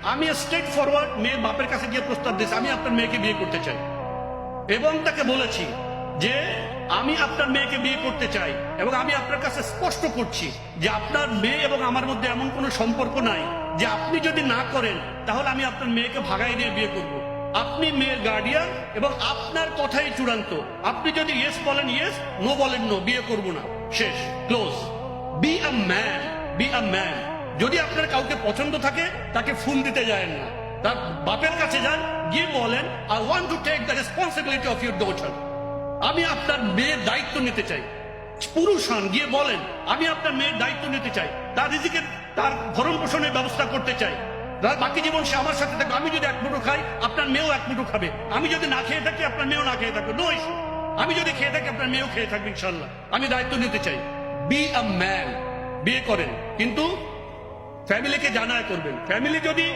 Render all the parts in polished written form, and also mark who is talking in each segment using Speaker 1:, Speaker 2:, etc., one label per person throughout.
Speaker 1: আমি straight forward মেয়ের বাপের কাছে গিয়ে প্রস্তাব দিয়েছি আমি আপনার মেয়েকে বিয়ে করতে চাই, এবং তাকে বলেছি যে আমি আপনার মেয়েকে বিয়ে করতে চাই, এবং আমি আপনার কাছে স্পষ্ট করছি যে আপনার মেয়ে এবং আমার মধ্যে এমন কোনো সম্পর্ক নাই যে আপনি যদি না করেন তাহলে আমি আপনার মেয়েকে ভাগাই দিয়ে বিয়ে করব। আপনি মেয়ের গার্ডিয়ান এবং আপনার কথাই চূড়ান্ত। আপনি যদি ইয়েস বলেন ইয়েস, নো বলেন নো, বিয়ে করব না, শেষ, close. Be a man, be a man. যদি আপনার কাউকে পছন্দ থাকে তাকে ফোন দিতে যায়েন না, তার বাপের কাছে যান, গিয়ে বলেন I want to take the responsibility of your daughter. আমি আপনার মেয়ের দায়িত্ব নিতে চাই। পুরুষ হন, গিয়ে বলেন আমি আপনার মেয়ের দায়িত্ব নিতে চাই, তার রিজিকের, তার ভরণ পোষণের ব্যবস্থা করতে চাই, তার বাকি জীবন সে আমার সাথে থাকবে। আমি যদি এক মুঠো খাই আপনার মেয়েও এক মুঠো খাবে, আমি যদি না খেয়ে থাকি আপনার মেয়েও না খেয়ে থাকবে, নো ইস্যু। আমি যদি খেয়ে থাকি আপনার মেয়েও খেয়ে থাকবে, ইনশাল্লাহ। আমি দায়িত্ব নিতে চাই। Be a man. বিয়ে করেন কিন্তু ফ্যামিলিকে জানায় করবেন। ফ্যামিলি যদি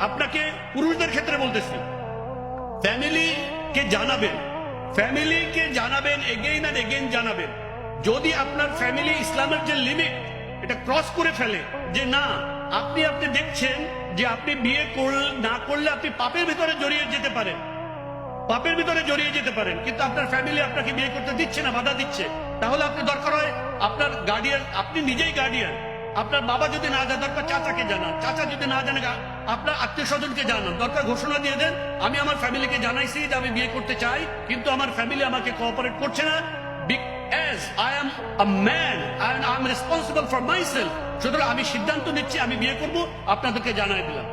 Speaker 1: আপনাকে, পুরুষদের ক্ষেত্রে বলতেছি, ফ্যামিলিকে জানাবেন, ফ্যামিলিকে জানাবেন, এগেইন আর এগেইন জানাবেন। যদি আপনার ফ্যামিলি ইসলামের যে লিমিট এটা ক্রস করে ফেলে, যে না আপনি দেখছেন যে আপনি বিয়ে না করলে আপনি পাপের ভিতরে জড়িয়ে যেতে পারেন, পাপের ভিতরে জড়িয়ে যেতে পারেন, কিন্তু আপনার ফ্যামিলি আপনাকে বিয়ে করতে দিচ্ছে না, বাধা দিচ্ছে, তাহলে আপনি দরকার হয় আপনার গার্ডিয়ান, আপনি নিজেই গার্ডিয়ান। আপনার বাবা যদি না জানে দরকার চাচাকে জানান, চাচা যদি না জানে আপনার আত্মীয় স্বজনকে জানান, দরকার ঘোষণা দিয়ে দেন আমি আমার ফ্যামিলিকে জানাইছি যে আমি বিয়ে করতে চাই, কিন্তু আমার ফ্যামিলি আমাকে কোঅপারেট করছে না, as I am a man and I am responsible for myself, সুতরাং আমি সিদ্ধান্ত নিচ্ছি আমি বিয়ে করব, আপনাদেরকে জানাই দিলাম।